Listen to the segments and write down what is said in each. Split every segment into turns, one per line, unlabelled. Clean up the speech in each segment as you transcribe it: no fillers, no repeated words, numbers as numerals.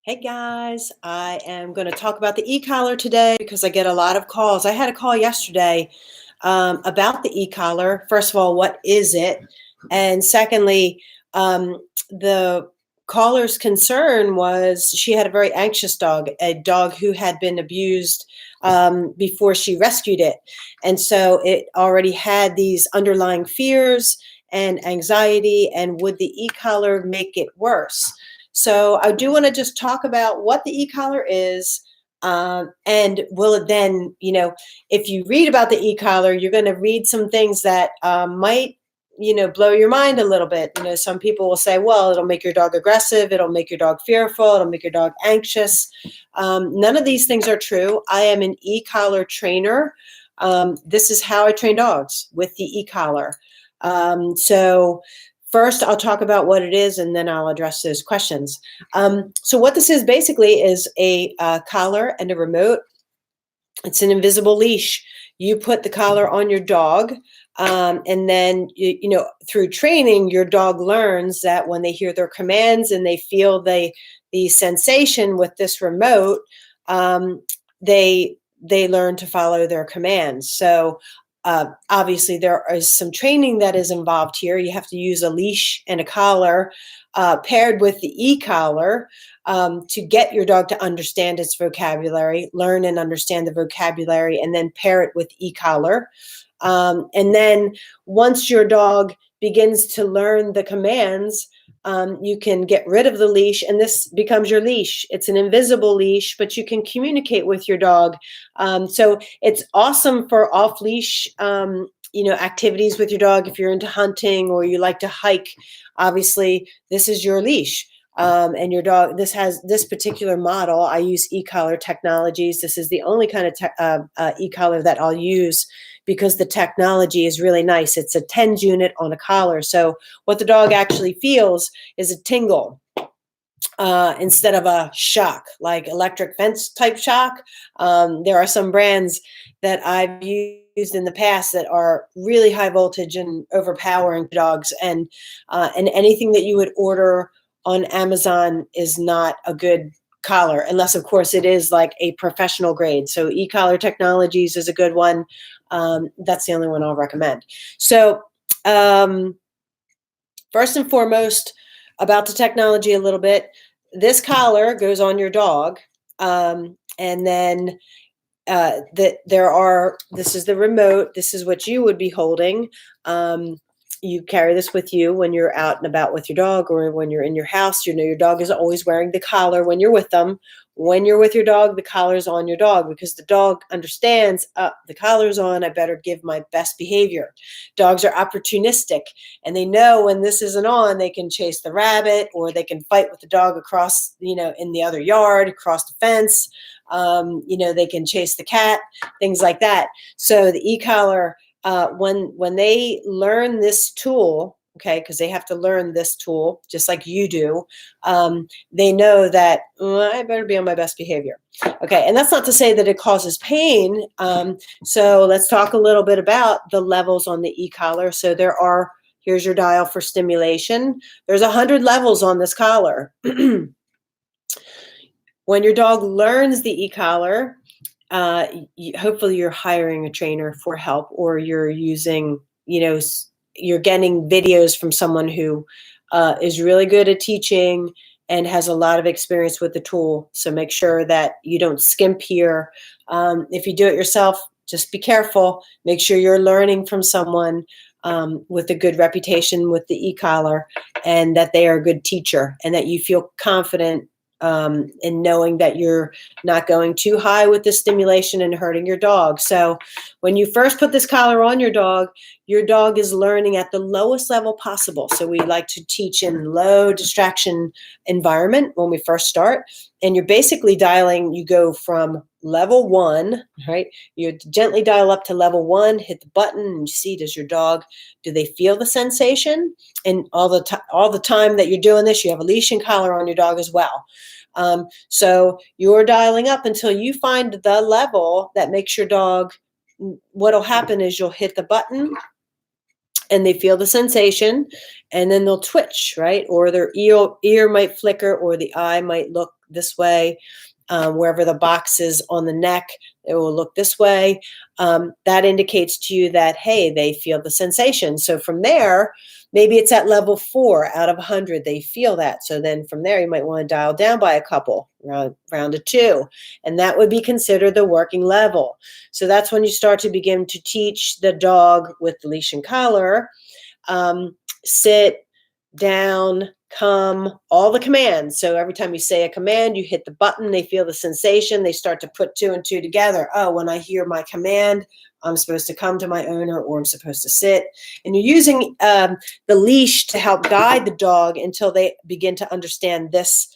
Hey guys, I am going to talk about the e-collar today because I get a lot of calls. I had a call yesterday about the e-collar. First of all, what is it? And secondly, the caller's concern was she had a very anxious dog, a dog who had been abused before she rescued it. And so it already had these underlying fears and anxiety, and would the e-collar make it worse? So I do want to just talk about what the e-collar is, and will it then, if you read about the e-collar, you're going to read some things that might, blow your mind a little bit. Some people will say, well, it'll make your dog aggressive, it'll make your dog fearful, it'll make your dog anxious. None of these things are true. I am an e-collar trainer. This is how I train dogs, with the e-collar. So first, I'll talk about what it is, and then I'll address those questions. So what this is basically is a collar and a remote. It's an invisible leash. You put the collar on your dog, and then, through training, your dog learns that when they hear their commands and they feel the sensation with this remote, they learn to follow their commands. So obviously, there is some training that is involved here. You have to use a leash and a collar paired with the e-collar to get your dog to understand its vocabulary, learn and understand the vocabulary, and then pair it with e-collar. And then once your dog begins to learn the commands, you can get rid of the leash, and this becomes your leash. It's an invisible leash, but you can communicate with your dog. So it's awesome for off-leash, activities with your dog. If you're into hunting or you like to hike, obviously this is your leash. And your dog, this particular model, I use Ecollar technologies. This is the only kind of e-collar that I'll use because the technology is really nice. It's a TENS unit on a collar. So what the dog actually feels is a tingle instead of a shock, like electric fence type shock. There are some brands that I've used in the past that are really high voltage and overpowering dogs. And anything that you would order on Amazon is not a good collar, unless of course it is like a professional grade. So Ecollar Technologies is a good one. That's the only one I'll recommend. So first and foremost, about the technology a little bit, this collar goes on your dog, and then this is the remote. This is what you would be holding. You carry this with you when you're out and about with your dog, or when you're in your house. Your dog is always wearing the collar when you're with them. When you're with your dog, the collar's on your dog, because the dog understands, the collar's on, I better give my best behavior. Dogs are opportunistic, and they know when this isn't on, they can chase the rabbit, or they can fight with the dog across, in the other yard, across the fence. They can chase the cat, things like that. So the e-collar, when they learn this tool, okay, because they have to learn this tool just like you do, they know that I better be on my best behavior. Okay, and that's not to say that it causes pain. So let's talk a little bit about the levels on the e-collar. So here's your dial for stimulation. There's 100 levels on this collar. When your dog learns the e-collar, hopefully you're hiring a trainer for help, or you're using, you're getting videos from someone who is really good at teaching and has a lot of experience with the tool. So make sure that you don't skimp here. If you do it yourself, just be careful. Make sure you're learning from someone with a good reputation with the e-collar, and that they are a good teacher, and that you feel confident in knowing that you're not going too high with the stimulation and hurting your dog. So when you first put this collar on your dog is learning at the lowest level possible. So we like to teach in low distraction environment when we first start. And you're basically dialing, you go from level 1, right? You gently dial up to level 1, hit the button, and you see, do they feel the sensation? And all the time that you're doing this, you have a leash and collar on your dog as well. So you're dialing up until you find the level that makes your dog, what'll happen is you'll hit the button and they feel the sensation, and then they'll twitch, right? Or their ear might flicker, or the eye might look this way. Wherever the box is on the neck, it will look this way. That indicates to you that, hey, they feel the sensation. So from there, maybe it's at level 4 out of 100. They feel that. So then from there, you might want to dial down by a couple, round to 2. And that would be considered the working level. So that's when you start to begin to teach the dog with the leash and collar, sit, down, come, all the commands. So every time you say a command, you hit the button, they feel the sensation, they start to put 2 and 2 together. Oh, when I hear my command, I'm supposed to come to my owner, or I'm supposed to sit. And you're using the leash to help guide the dog until they begin to understand this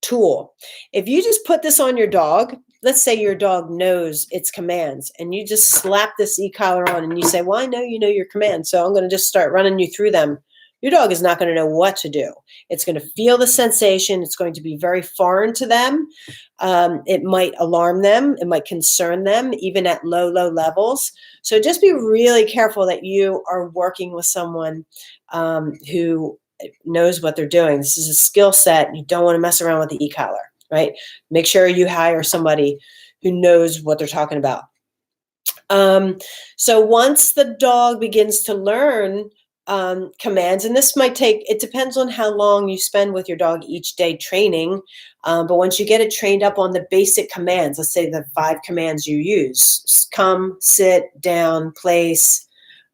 tool. If you just put this on your dog, let's say your dog knows its commands, and you just slap this e-collar on and you say, well, I know you know your commands, so I'm going to just start running you through them. Your dog is not going to know what to do. It's going to feel the sensation. It's going to be very foreign to them. It might alarm them. It might concern them, even at low levels. So just be really careful that you are working with someone who knows what they're doing. This is a skill set. You don't want to mess around with the e-collar, right? Make sure you hire somebody who knows what they're talking about. So once the dog begins to learn commands, and this might take, it depends on how long you spend with your dog each day training, but once you get it trained up on the basic commands, let's say the 5 commands you use, come, sit, down, place,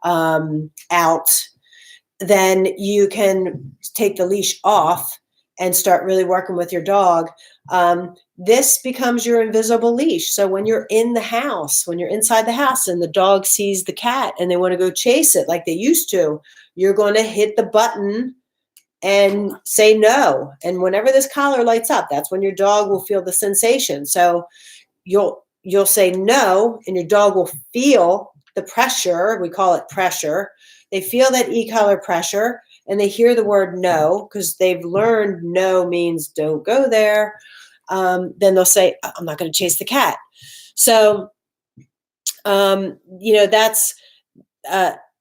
out, then you can take the leash off and start really working with your dog. This becomes your invisible leash. So when you're in the house, when you're inside the house and the dog sees the cat and they want to go chase it like they used to, you're going to hit the button and say no. And whenever this collar lights up, that's when your dog will feel the sensation. So you'll say no, and your dog will feel the pressure. We call it pressure. They feel that e-collar pressure, and they hear the word no because they've learned no means don't go there. Then they'll say, I'm not going to chase the cat. So, that's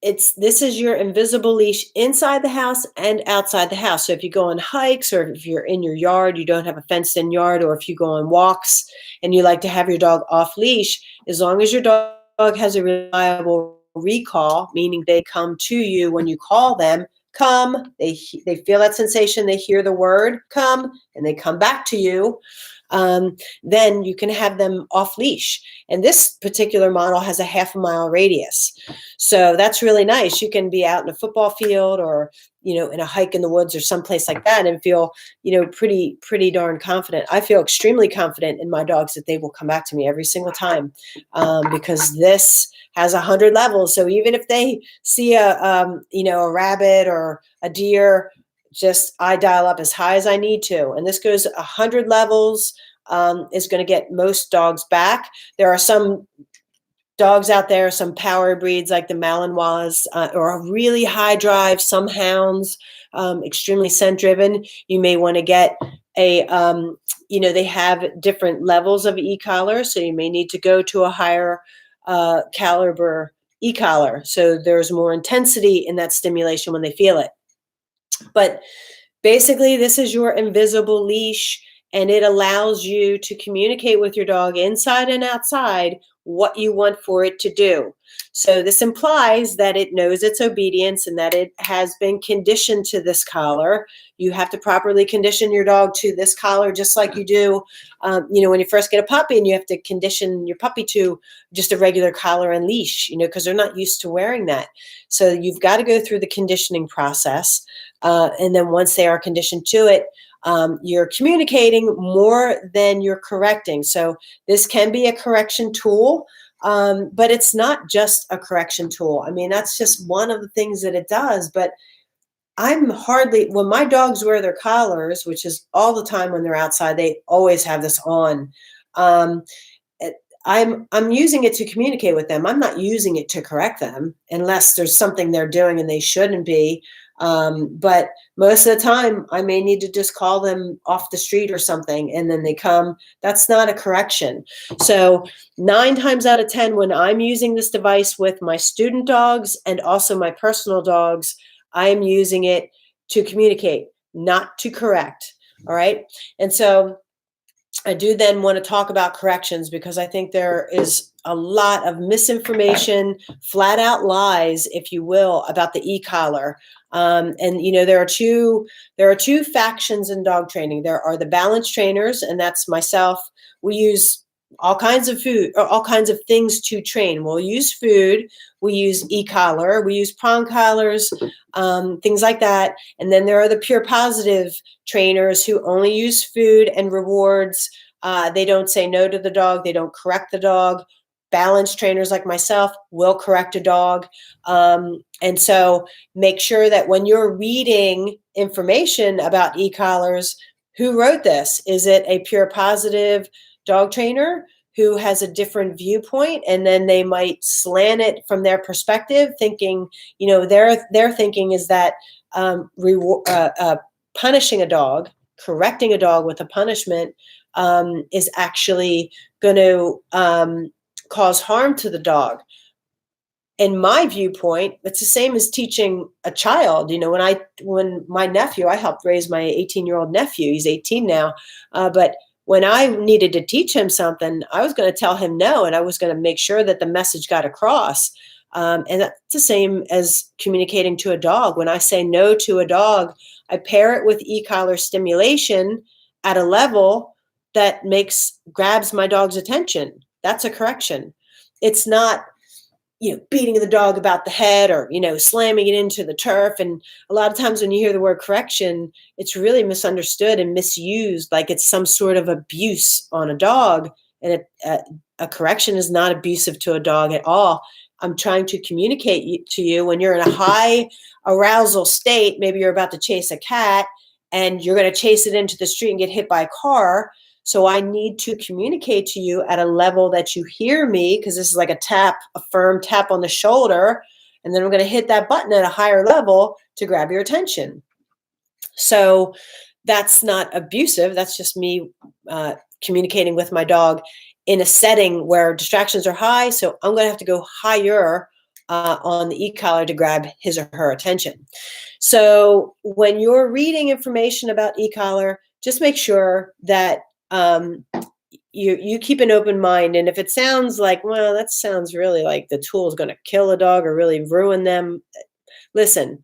this is your invisible leash inside the house and outside the house. So if you go on hikes, or if you're in your yard, you don't have a fenced in yard, or if you go on walks and you like to have your dog off leash, as long as your dog has a reliable recall, meaning they come to you when you call them, come, they feel that sensation, they hear the word come, and they come back to you, then you can have them off leash. And this particular model has a 1/2 mile radius. So that's really nice. You can be out in a football field, or, in a hike in the woods or someplace like that, and feel, pretty darn confident. I feel extremely confident in my dogs that they will come back to me every single time, because this has 100 levels. So even if they see a rabbit or a deer, I dial up as high as I need to. And this goes 100 levels, is going to get most dogs back. There are some dogs out there, some power breeds like the Malinois, or a really high drive, some hounds, extremely scent driven. You may want to get they have different levels of e-collar. So you may need to go to a higher caliber e-collar. So there's more intensity in that stimulation when they feel it. But basically, this is your invisible leash, and it allows you to communicate with your dog inside and outside what you want for it to do. So this implies that it knows its obedience and that it has been conditioned to this collar. You have to properly condition your dog to this collar, just like you do, when you first get a puppy, and you have to condition your puppy to just a regular collar and leash, because they're not used to wearing that. So you've got to go through the conditioning process. And then once they are conditioned to it, you're communicating more than you're correcting. So this can be a correction tool, but it's not just a correction tool. I mean, that's just one of the things that it does. But when my dogs wear their collars, which is all the time when they're outside, they always have this on. I'm using it to communicate with them. I'm not using it to correct them unless there's something they're doing and they shouldn't be. But most of the time I may need to just call them off the street or something, and then they come. That's not a correction. So 9 times out of 10, when I'm using this device with my student dogs and also my personal dogs, I'm using it to communicate, not to correct. All right. And so I do then want to talk about corrections because I think there is a lot of misinformation, flat out lies, if you will, about the e-collar. And there are two factions in dog training. There are the balance trainers, and that's myself. We use all kinds of food or all kinds of things to train. We'll use food, we use e-collar, we use prong collars, things like that. And then there are the pure positive trainers who only use food and rewards. They don't say no to the dog. They don't correct the dog. Balance trainers like myself will correct a dog. And so make sure that when you're reading information about e-collars, who wrote this? Is it a pure positive dog trainer who has a different viewpoint, and then they might slant it from their perspective, thinking, their thinking is that punishing a dog, correcting a dog with a punishment is actually going to cause harm to the dog. In my viewpoint, it's the same as teaching a child. When my nephew, I helped raise my 18-year-old nephew. He's 18 now, but when I needed to teach him something, I was going to tell him no, and I was going to make sure that the message got across. And that's the same as communicating to a dog. When I say no to a dog, I pair it with e-collar stimulation at a level that grabs my dog's attention. That's a correction. It's not, beating the dog about the head or, slamming it into the turf. And a lot of times when you hear the word correction, it's really misunderstood and misused, like it's some sort of abuse on a dog. And a correction is not abusive to a dog at all. I'm trying to communicate to you when you're in a high arousal state, maybe you're about to chase a cat and you're going to chase it into the street and get hit by a car. So I need to communicate to you at a level that you hear me, because this is like a firm tap on the shoulder. And then I'm going to hit that button at a higher level to grab your attention. So that's not abusive. That's just me communicating with my dog in a setting where distractions are high. So I'm going to have to go higher on the e-collar to grab his or her attention. So when you're reading information about e-collar, just make sure that you keep an open mind. And if it sounds like, well, that sounds really like the tool is going to kill a dog or really ruin them, listen,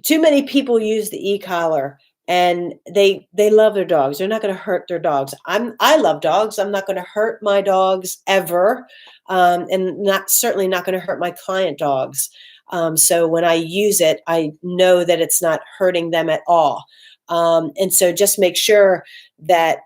too many people use the e-collar and they love their dogs. They're not going to hurt their dogs. I love dogs. I'm not going to hurt my dogs ever. And certainly not going to hurt my client dogs. So when I use it, I know that it's not hurting them at all. And so just make sure that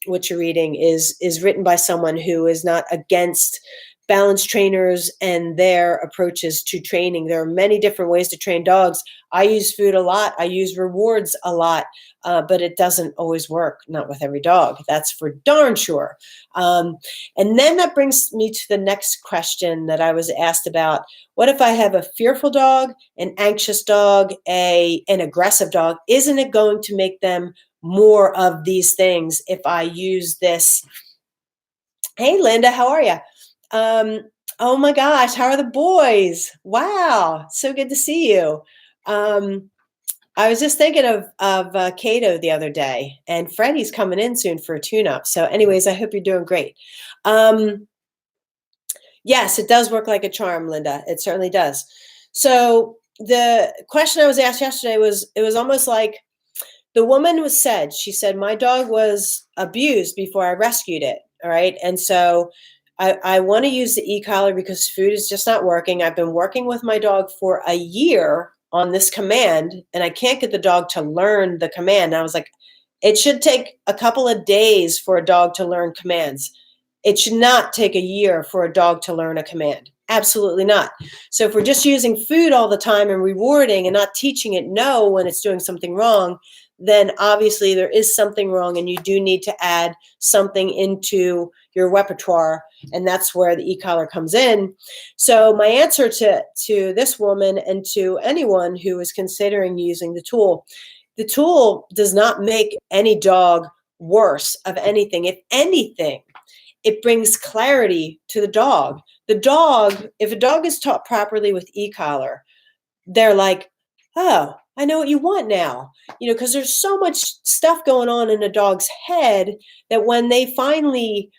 what you're reading is written by someone who is not against balance trainers and their approaches to training. There are many different ways to train dogs. I use food a lot. I use rewards a lot, but it doesn't always work, not with every dog. That's for darn sure. And then that brings me to the next question that I was asked about. What if I have a fearful dog, an anxious dog, an aggressive dog? Isn't it going to make them more of these things if I use this? Hey, Linda, how are you? Oh my gosh, how are the boys? Wow, so good to see you. I was just thinking of Cato the other day, and Freddie's coming in soon for a tune-up. So anyways, I hope you're doing great. Yes, it does work like a charm, Linda. It certainly does. So the question I was asked yesterday it was almost like the woman she said, my dog was abused before I rescued it. All right. And so I want to use the e-collar because food is just not working. I've been working with my dog for a year on this command, and I can't get the dog to learn the command. And I was like, it should take a couple of days for a dog to learn commands. It should not take a year for a dog to learn a command. Absolutely not. So if we're just using food all the time and rewarding and not teaching it no when it's doing something wrong, then obviously there is something wrong and you do need to add something into your repertoire. And that's where the e-collar comes in. So my answer to this woman and to anyone who is considering using the tool does not make any dog worse of anything. If anything, it brings clarity to the dog. The dog, if a dog is taught properly with e-collar, they're like, oh, I know what you want now, because there's so much stuff going on in a dog's head that when they finally,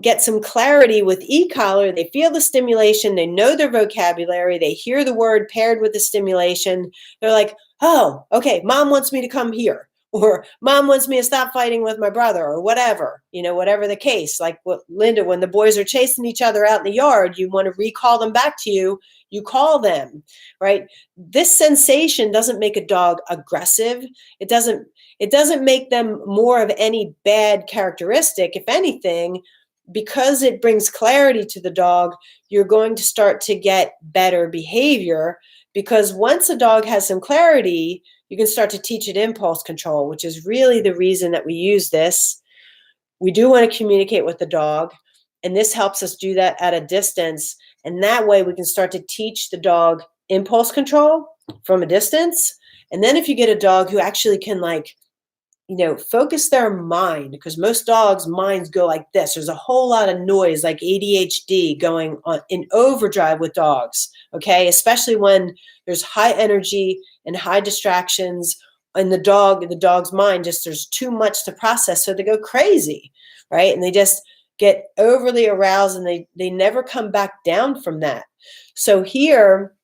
get some clarity with e-collar, they feel the stimulation, they know their vocabulary, they hear the word paired with the stimulation. They're like, oh, okay, mom wants me to come here. Or mom wants me to stop fighting with my brother, or whatever, whatever the case. Like what Linda, when the boys are chasing each other out in the yard, you want to recall them back to you, you call them, right? This sensation doesn't make a dog aggressive. It doesn't make them more of any bad characteristic. If anything, because it brings clarity to the dog, you're going to start to get better behavior, because once a dog has some clarity, you can start to teach it impulse control, which is really the reason that we use this. We do want to communicate with the dog, and this helps us do that at a distance. And that way we can start to teach the dog impulse control from a distance. And then if you get a dog who actually can focus their mind, because most dogs' minds go like this. There's a whole lot of noise, like ADHD, going on in overdrive with dogs, okay? Especially when there's high energy and high distractions in the dog's mind, just there's too much to process, so they go crazy, right? And they just get overly aroused, and they never come back down from that. So here,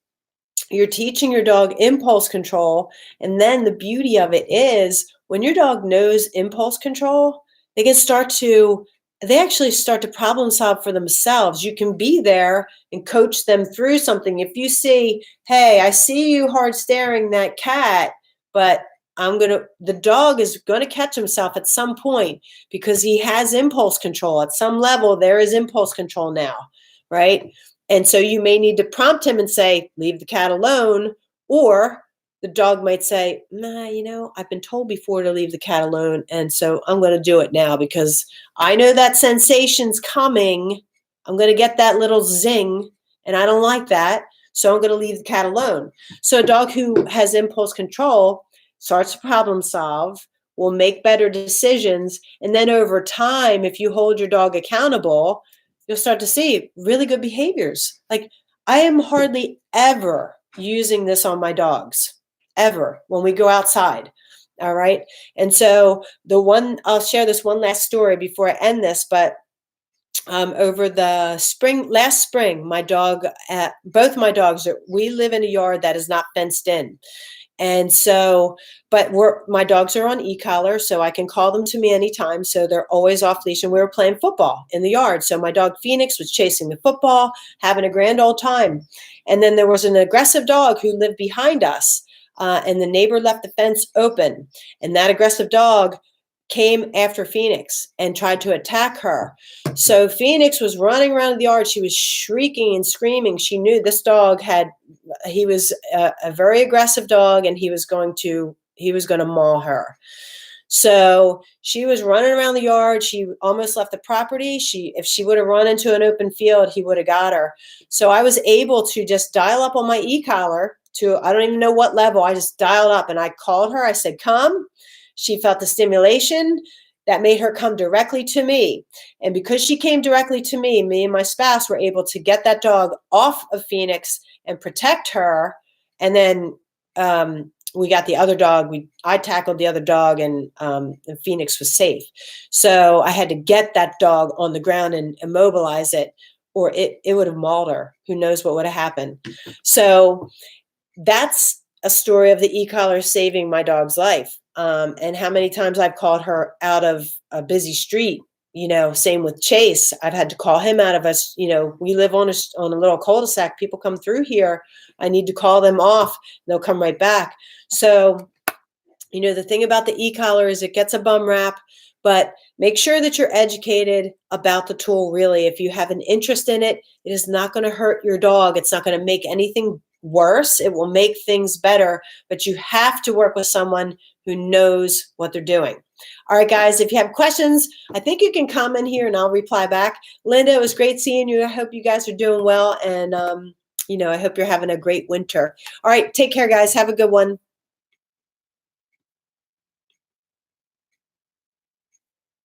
you're teaching your dog impulse control, and then the beauty of it is when your dog knows impulse control, they actually start to problem solve for themselves. You can be there and coach them through something. If you see, hey, I see you hard staring that cat, but the dog is going to catch himself at some point because he has impulse control. At some level, there is impulse control now, right? And so you may need to prompt him and say, leave the cat alone. Or the dog might say, nah, I've been told before to leave the cat alone. And so I'm going to do it now because I know that sensation's coming. I'm going to get that little zing, and I don't like that. So I'm going to leave the cat alone. So a dog who has impulse control starts to problem solve, will make better decisions. And then over time, if you hold your dog accountable, you'll start to see really good behaviors. Like I am hardly ever using this on my dogs, ever, when we go outside. All right. And so I'll share this one last story before I end this, but over the last spring, both my dogs, we live in a yard that is not fenced in. And so, but my dogs are on e-collar, so I can call them to me anytime. So they're always off leash, and we were playing football in the yard. So my dog Phoenix was chasing the football, having a grand old time. And then there was an aggressive dog who lived behind us, and the neighbor left the fence open. And that aggressive dog came after Phoenix and tried to attack her. So Phoenix was running around the yard. She was shrieking and screaming. She knew this dog he was a very aggressive dog, and he was going to maul her. So she was running around the yard. She almost left the property. If she would have run into an open field, he would have got her. So I was able to just dial up on my e-collar to, I don't even know what level. I just dialed up and I called her. I said, come. She felt the stimulation that made her come directly to me. And because she came directly to me and my spouse were able to get that dog off of Phoenix and protect her. And then we got the other dog. I tackled the other dog, and Phoenix was safe. So I had to get that dog on the ground and immobilize it, or it would have mauled her. Who knows what would have happened. So that's a story of the e-collar saving my dog's life. And how many times I've called her out of a busy street, same with Chase. I've had to call him out of us. We live on a little cul-de-sac. People come through here. I need to call them off. They'll come right back. So, the thing about the e-collar is it gets a bum rap, but make sure that you're educated about the tool. Really, if you have an interest in it, it is not going to hurt your dog. It's not going to make anything worse. It will make things better, but you have to work with someone who knows what they're doing. All right, guys, if you have questions, I think you can comment here and I'll reply back. Linda, it was great seeing you. I hope you guys are doing well. And, I hope you're having a great winter. All right, take care, guys. Have a good one.